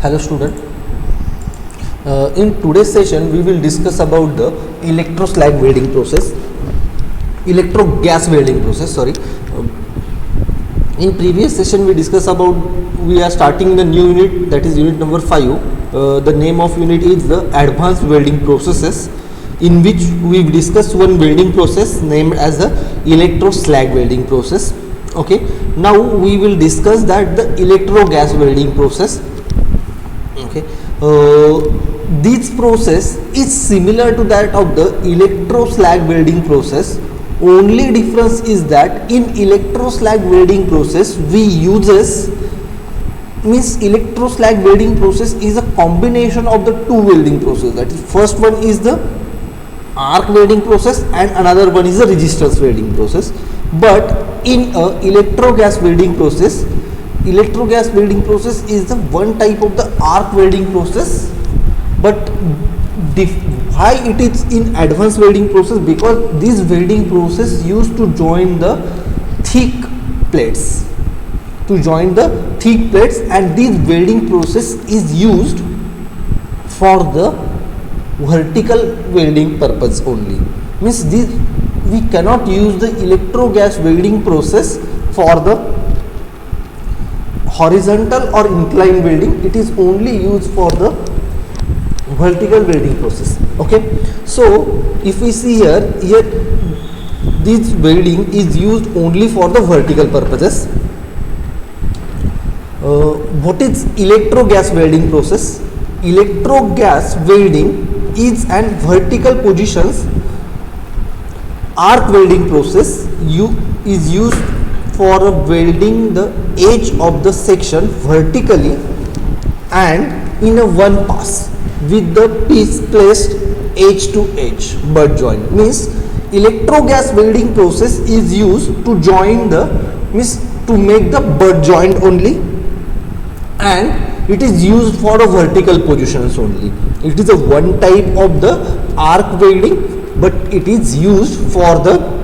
Hello student. In today's session we will discuss about the electroslag welding process, electro gas welding process, sorry. In previous session we are starting the new unit, that is unit number 5. The name of unit is the advanced welding processes, in which we discussed one welding process named as the electroslag welding process. Okay, now we will discuss that the electro gas welding process. Okay, this process is similar to that of the electroslag welding process. Only difference is that in electroslag welding process we uses electroslag welding process is a combination of the two welding process. That is, first one is the arc welding process and another one is the resistance welding process. But in a electro gas welding process is the one type of the arc welding process, but why it is in advanced welding process? Because this welding process used to join the thick plates, and this welding process is used for the vertical welding purpose only. Means this, we cannot use the electro gas welding process for the horizontal or inclined welding. It is only used for the vertical welding process. Okay, so if we see here this welding is used only for the vertical purposes. What is electro gas welding process? Electro gas welding is an vertical positions arc welding process is used for welding the edge of the section vertically and in a one pass with the piece placed edge to edge butt joint. Means electro gas welding process is used to join the to make the butt joint only, and it is used for a vertical positions only. It is a one type of the arc welding, but it is used for the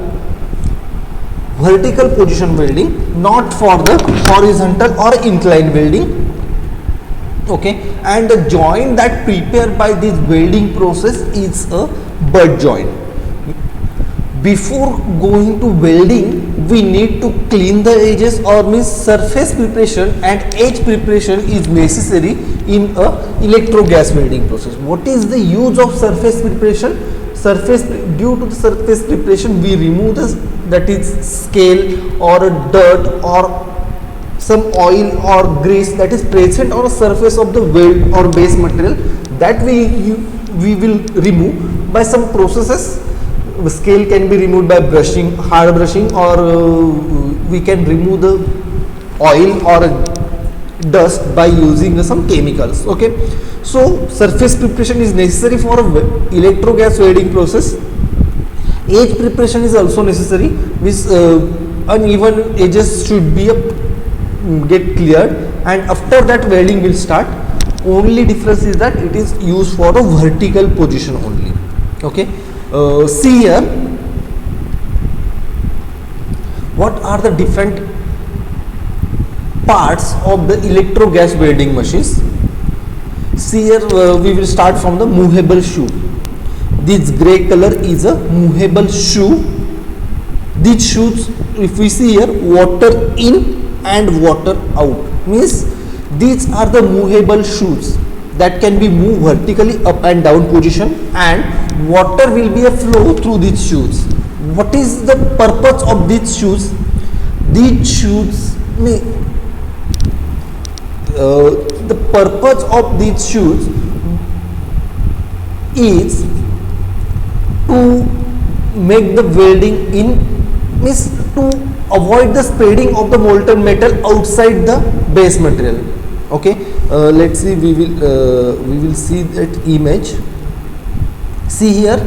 vertical position welding, not for the horizontal or inclined welding. Okay, and the joint that prepared by this welding process is a butt joint. Before going to welding, we need to clean the edges, or surface preparation and edge preparation is necessary in a electro gas welding process. What is the use of surface preparation? Due to the surface preparation we remove that is scale or a dirt or some oil or grease that is present on the surface of the weld or base material, that we will remove by some processes. The scale can be removed by brushing, hard brushing, or we can remove the oil or dust by using some chemicals. Okay, so surface preparation is necessary for a electro gas welding process. Edge preparation is also necessary, which uneven edges should be get cleared, and after that welding will start. Only difference is that it is used for a vertical position only. Okay, see here what are the different parts of the electro gas welding machines. See here, we will start from the movable shoe. This grey color is a movable shoe. These shoes, if we see here, water in and water out, means these are the movable shoes that can be moved vertically up and down position, and water will be a flow through these shoes. What is the purpose of these shoes? These shoes the purpose of these shoes is to make the welding in, means to avoid the spreading of the molten metal outside the base material. Okay, let's see, we will see that image. See here,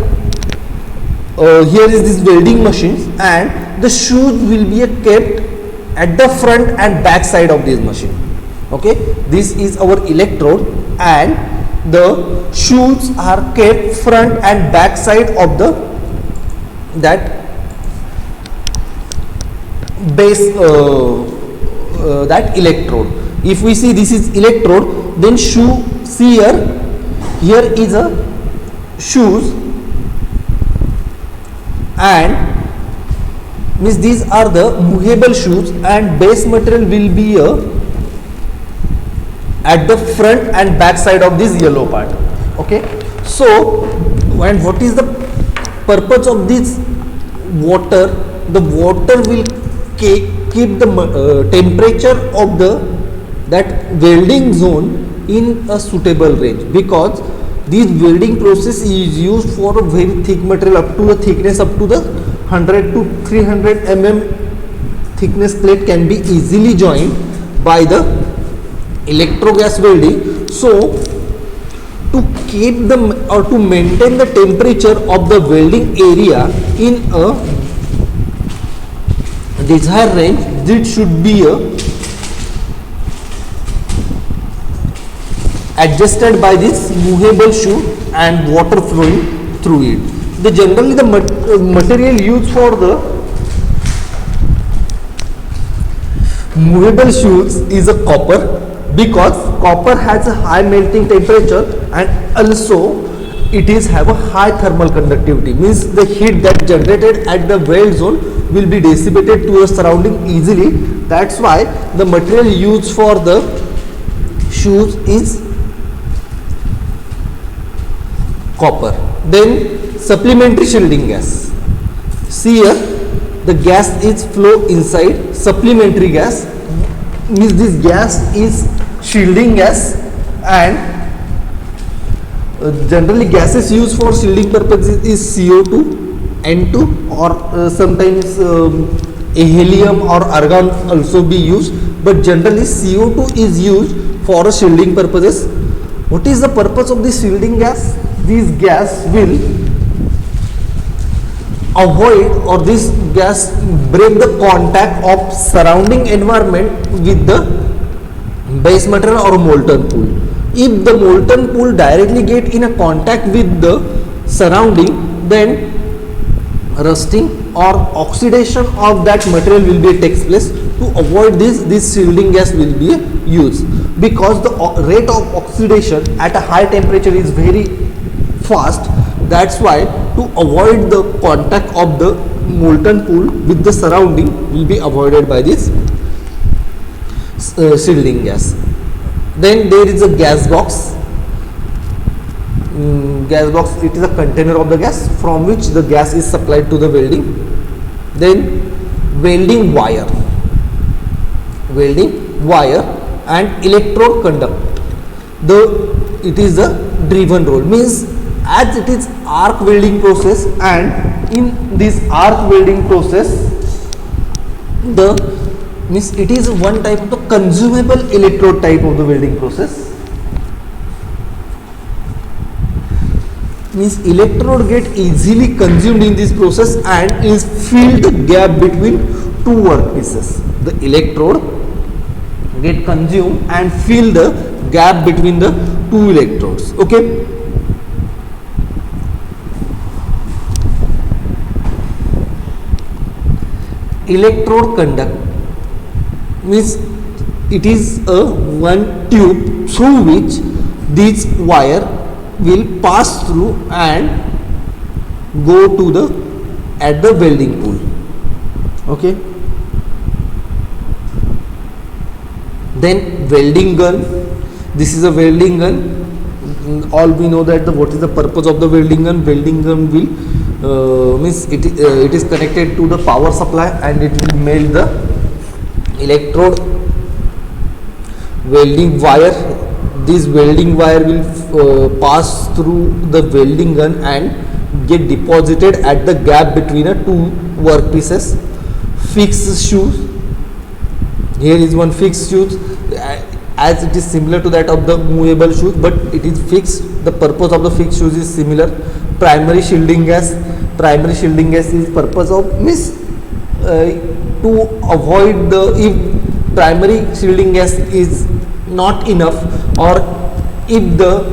here is this welding machine, and the shoes will be kept at the front and back side of this machine. Okay, this is our electrode, and the shoes are kept front and back side of the that base that electrode. If we see this is electrode, then see here is a shoes, and means these are the movable shoes, and base material will be at the front and back side of this yellow part. Okay, so and what is the purpose of this water? The water will keep the temperature of that welding zone in a suitable range, because this welding process is used for a very thick material up to the thickness up to the 100 to 300 mm thickness plate can be easily joined by the electro gas welding. So to keep the or to maintain the temperature of the welding area in a desired range, this should be adjusted by this movable shoe and water flowing through it. Generally the material used for the movable shoes is a copper, because copper has a high melting temperature and also it is have a high thermal conductivity, means the heat that generated at the weld zone will be dissipated to the surrounding easily. That's why the material used for the shoes is copper. Then supplementary shielding gas. See here, the gas is flow inside. Supplementary gas means this gas is shielding gas, and generally gases used for shielding purposes is CO2, N2, or sometimes helium or argon also be used, but generally CO2 is used for shielding purposes. What is the purpose of this shielding gas? This gas will avoid, or this gas break the contact of surrounding environment with the base material or molten pool. If the molten pool directly get in a contact with the surrounding, then rusting or oxidation of that material will be takes place. To avoid this shielding gas will be used, because the rate of oxidation at a high temperature is very fast. That's why to avoid the contact of the molten pool with the surrounding will be avoided by this shielding gas. Then there is a gas box. Gas box, it is a container of the gas from which the gas is supplied to the welding. Then welding wire and electrode conduct. It is a driven role, means as it is arc welding process, and in this arc welding process means it is one type of the consumable electrode type of the welding process. Means electrode get easily consumed in this process and is filled the gap between two workpieces. The electrode get consumed and fill the gap between the two electrodes. Okay. Electrode conduct means it is a one tube through which this wire will pass through and go to the at the welding pool. Okay. Then welding gun. This is a welding gun. All we know that what is the purpose of the welding gun. Welding gun will means it is connected to the power supply and it will melt the electrode welding wire. This welding wire will pass through the welding gun and get deposited at the gap between the two workpieces. Fixed shoes. Here is one fixed shoes, as it is similar to that of the movable shoes, but it is fixed. The purpose of the fixed shoes is similar. Primary shielding gas. Primary shielding gas is purpose of to avoid the, if primary shielding gas is not enough, or if the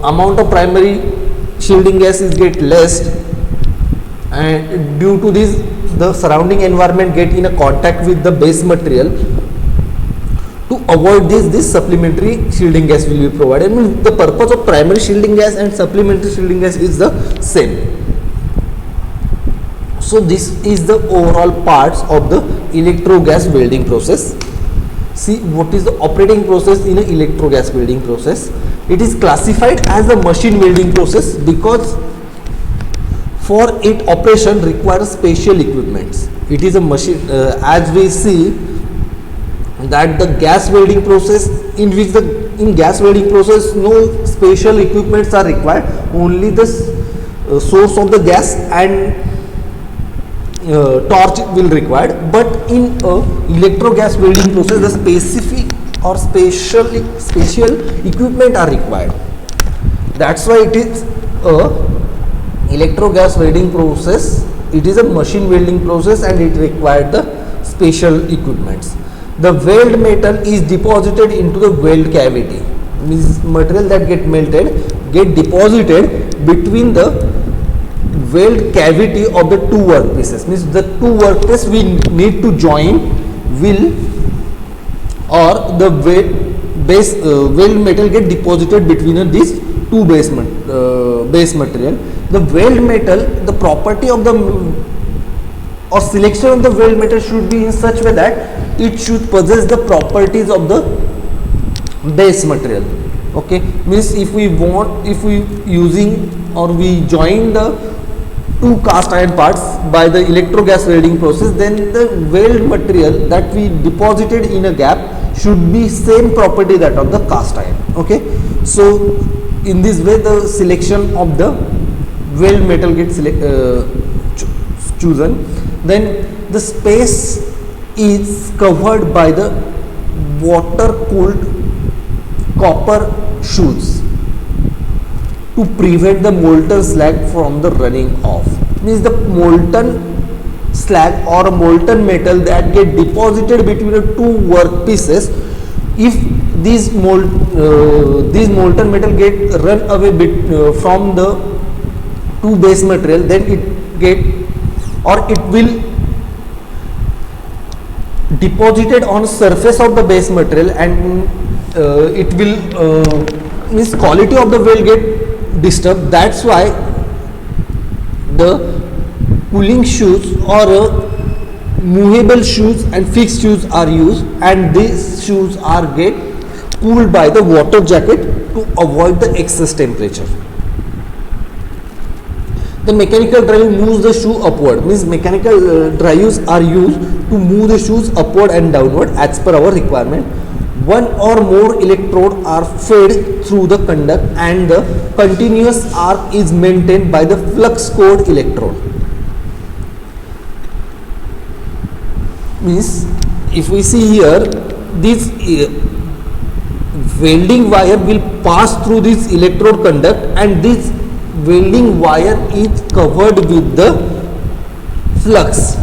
amount of primary shielding gas is get less, and due to this the surrounding environment get in a contact with the base material, to avoid this supplementary shielding gas will be provided. I mean, the purpose of primary shielding gas and supplementary shielding gas is the same. So this is the overall parts of the electro gas welding process. See what is the operating process in an electro gas welding process. It is classified as a machine welding process because for its operation requires special equipments. It is a machine, as we see that the gas welding process, in gas welding process no special equipments are required, only the source of the gas and torch will required. But in a electro gas welding process the specific or special equipment are required. That's why it is a electro gas welding process. It is a machine welding process and it required the special equipments. The weld metal is deposited into the weld cavity, means material that get melted get deposited between the weld cavity of the two workpieces, means the two workpieces we need to join will, or the weld metal get deposited between these two base material. The weld metal, the property of the or selection of the weld metal should be in such way that it should possess the properties of the base material. Okay, means if we using or we join the two cast iron parts by the electro gas welding process, then the weld material that we deposited in a gap should be same property that of the cast iron. Okay, so in this way the selection of the weld metal gets chosen. Then the space is covered by the water cooled copper shoes to prevent the molten slag from the running off. Means the molten slag or molten metal that get deposited between the two workpieces, if these molten metal get run away from the two base material, then it get or it will deposited on surface of the base material and it will means quality of the weld get disturbed. That's why the cooling shoes or movable shoes and fixed shoes are used, and these shoes are get cooled by the water jacket to avoid the excess temperature. The mechanical drive moves the shoe upward, means mechanical drives are used to move the shoes upward and downward as per our requirement. One or more electrode are fed through the conduct and the continuous arc is maintained by the flux core electrode. Means if we see here, this welding wire will pass through this electrode conduct and this welding wire is covered with the flux.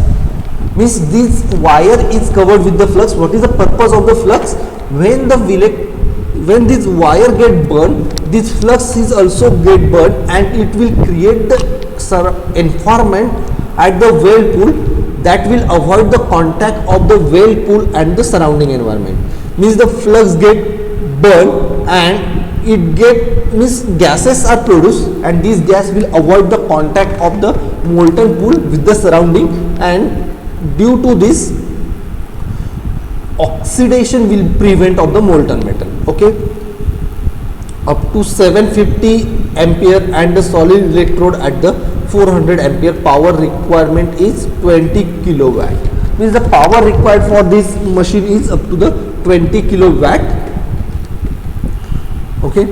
Means this wire is covered with the flux. What is the purpose of the flux? When this wire get burned, this flux is also get burned and it will create the environment at the weld pool that will avoid the contact of the weld pool and the surrounding environment. Means the flux get burned and it get, means gases are produced and these gas will avoid the contact of the molten pool with the surrounding, and due to this oxidation will prevent of the molten metal. Okay, up to 750 ampere and the solid electrode at the 400 ampere power requirement is 20 kilowatt. Means the power required for this machine is up to the 20 kilowatt. Okay,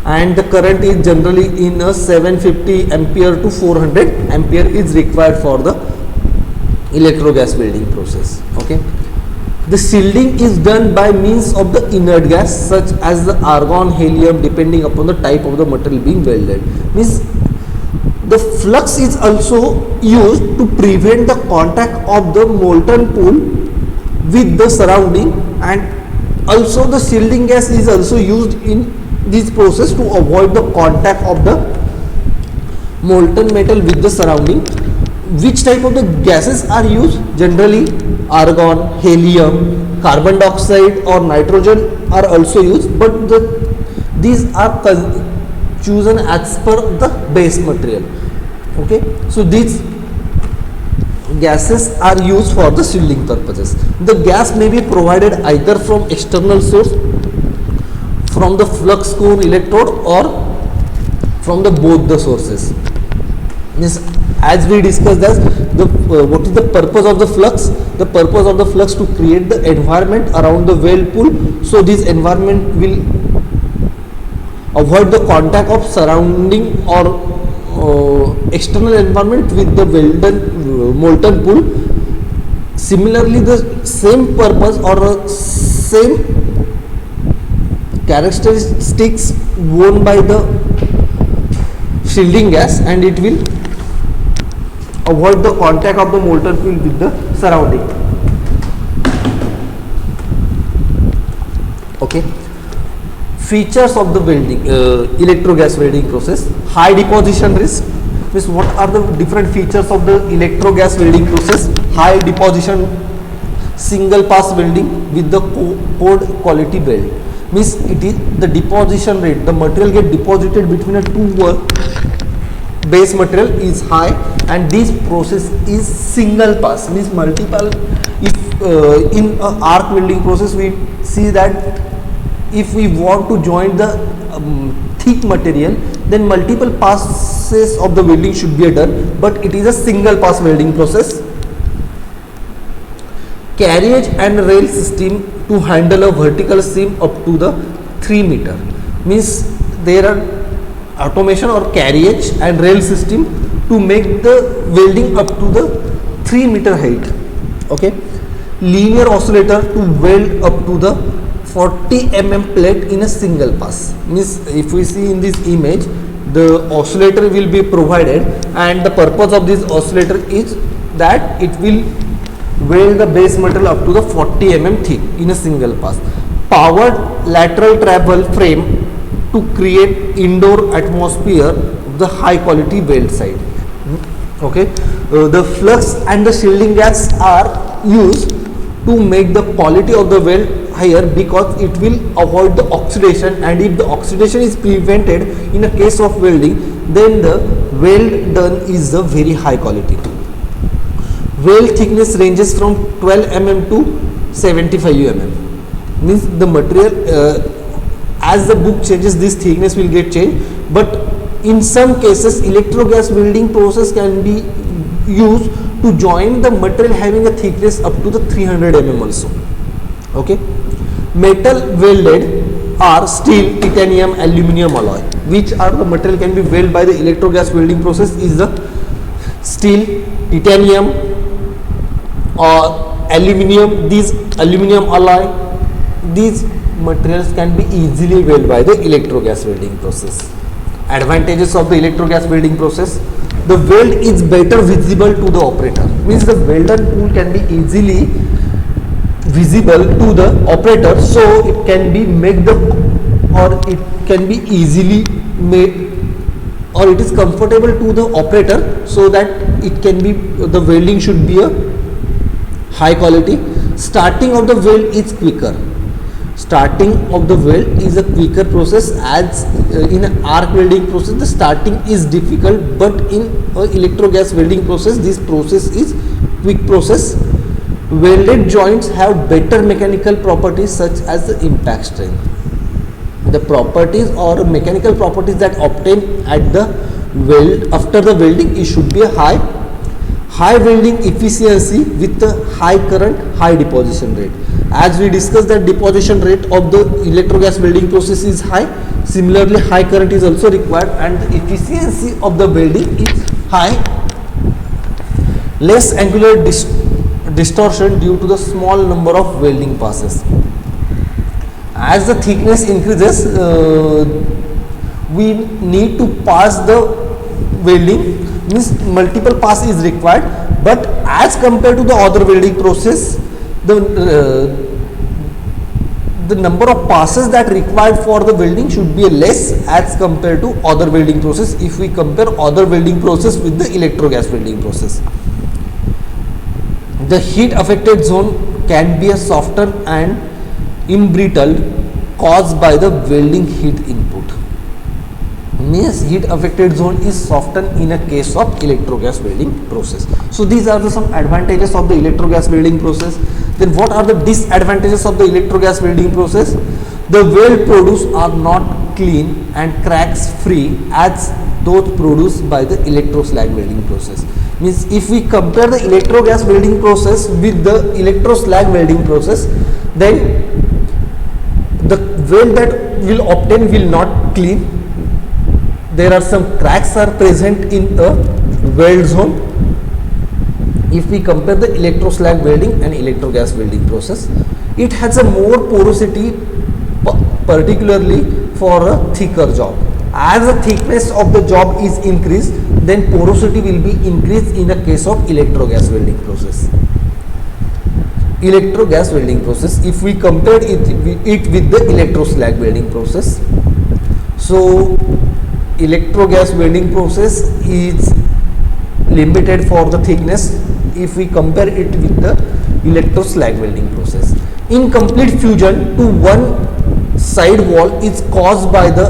and the current is generally in a 750 ampere to 400 ampere is required for the electro gas welding process. Okay, the shielding is done by means of the inert gas such as the argon, helium, depending upon the type of the material being welded. Means the flux is also used to prevent the contact of the molten pool with the surrounding, and also the shielding gas is also used in this process to avoid the contact of the molten metal with the surrounding. Which type of the gases are used? Generally argon, helium, carbon dioxide or nitrogen are also used, but these are chosen as per the base material. Okay, so these gases are used for the shielding purposes. The gas may be provided either from external source, from the flux core electrode, or from the both the sources. Yes, as we discussed that what is the purpose of the flux? The purpose of the flux to create the environment around the weld pool, so this environment will avoid the contact of surrounding or external environment with the welded molten pool. Similarly, the same purpose or same characteristics won by the shielding gas, and it will avoid the contact of the molten pool with the surrounding. Okay, features of the welding electro gas welding process. High deposition risk means what are the different features of the electro gas welding process? High deposition, single pass welding with the code quality weld means it is the deposition rate, the material get deposited between a two base material is high, and this process is single pass means multiple. If in a arc welding process we see that if we want to join the thick material, then multiple passes of the welding should be done, but it is a single pass welding process. Carriage and rail system to handle a vertical seam up to the 3 meter means there are automation or carriage and rail system to make the welding up to the 3 meter height. Okay, linear oscillator to weld up to the 40 plate in a single pass means if we see in this image, the oscillator will be provided, and the purpose of this oscillator is that it will weld the base material up to the 40 thick in a single pass. Powered lateral travel frame to create indoor atmosphere of the high quality weld side. Okay, the flux and the shielding gas are used to make the quality of the weld higher because it will avoid the oxidation, and if the oxidation is prevented in a case of welding, then the weld done is the very high quality. Weld thickness ranges from 12 to 75 means the material as the book changes, this thickness will get changed, but in some cases electro gas welding process can be used to join the material having a thickness up to the 300 also. Okay, metal welded are steel, titanium, aluminum alloy. Which are the material can be welded by the electro gas welding process is the steel, titanium or aluminum. These aluminum alloy, these materials can be easily welded by the electro gas welding process. Advantages of the electro gas welding process: the weld is better visible to the operator means the welded tool can be easily visible to the operator, so it can be make the or it can be easily made or it is comfortable to the operator, so that it can be the welding should be a high quality. Starting of the weld is quicker. Starting of the weld is a quicker process, as in an arc welding process the starting is difficult, but in electro gas welding process this process is quick process. Welded joints have better mechanical properties such as the impact strength. The properties or mechanical properties that obtain at the weld after the welding, it should be a high welding efficiency with a high current, high deposition rate. As we discussed that deposition rate of the electro gas welding process is high, similarly high current is also required, and the efficiency of the welding is high. Less angular distortion due to the small number of welding passes. As the thickness increases, we need to pass the welding, means multiple pass is required, but as compared to the other welding process, the number of passes that required for the welding should be less as compared to other welding process if we compare other welding process with the electro gas welding process. The heat affected zone can be a softened and embrittled caused by the welding heat input. Means heat affected zone is softened in a case of electro gas welding process. So these are the some advantages of the electro gas welding process. Then what are the disadvantages of the electro gas welding process? The weld produced are not clean and cracks free as those produced by the electro slag welding process. Means if we compare the electro gas welding process with the electro slag welding process, then the weld that will obtain will not clean. There are some cracks are present in the weld zone. If we compare the electro slag welding and electro gas welding process, it has a more porosity, particularly for a thicker job. As the thickness of the job is increased, then porosity will be increased in a case of electro gas welding process. Electro gas welding process, if we compare it with the electro slag welding process, so electro gas welding process is limited for the thickness if we compare it with the electro slag welding process. Incomplete fusion to one side wall is caused by the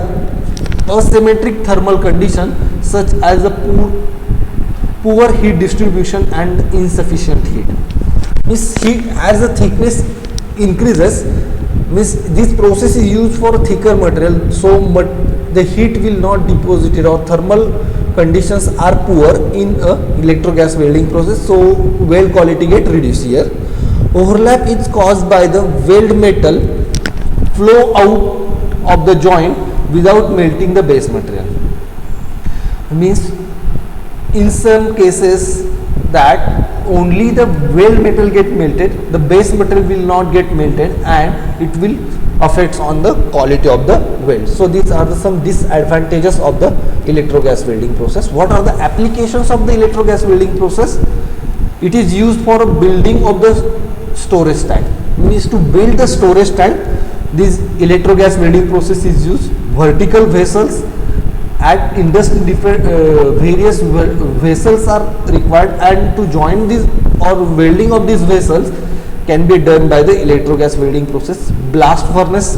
asymmetric thermal condition such as the poor heat distribution and insufficient heat. Means heat as the thickness increases, means this process is used for thicker material, so the heat will not deposited or thermal conditions are poor in a electro gas welding process, so weld quality get reduced here. Overlap is caused by the weld metal flow out of the joint without melting the base material. Means in some cases that only the weld metal get melted, the base material will not get melted, and it will affects on the quality of the weld. So these are some disadvantages of the electro gas welding process. What are the applications of the electro gas welding process? It is used for a building of the storage tank. Means to build the storage tank, this electro gas welding process is used. Vertical vessels at industry, different various vessels are required, and to join this or welding of these vessels can be done by the electro gas welding process. Blast furnace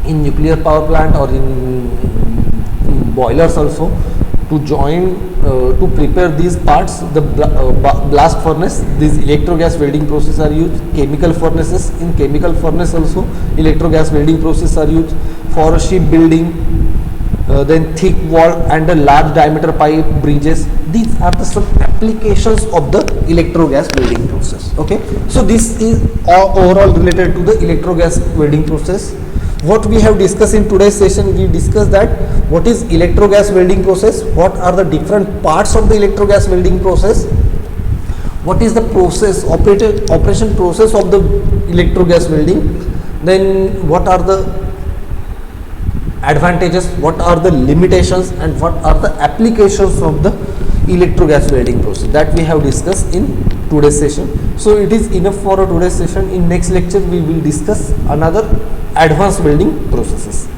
in nuclear power plant or in boilers also, to join to prepare these parts, the blast furnace, these electro gas welding process are used. Chemical furnaces, in chemical furnace also electro gas welding process are used. For ship building, then thick wall and a large diameter pipe bridges. These are the some applications of the electro gas welding process. Okay, so this is overall related to the electro gas welding process. What we have discussed in today's session, we discussed that what is electro gas welding process, what are the different parts of the electro gas welding process, what is the process, operation process of the electro gas welding, then what are the advantages, what are the limitations, and what are the applications of the electro gas welding process, that we have discussed in today's session. So it is enough for today's session. In next lecture we will discuss another advanced welding processes.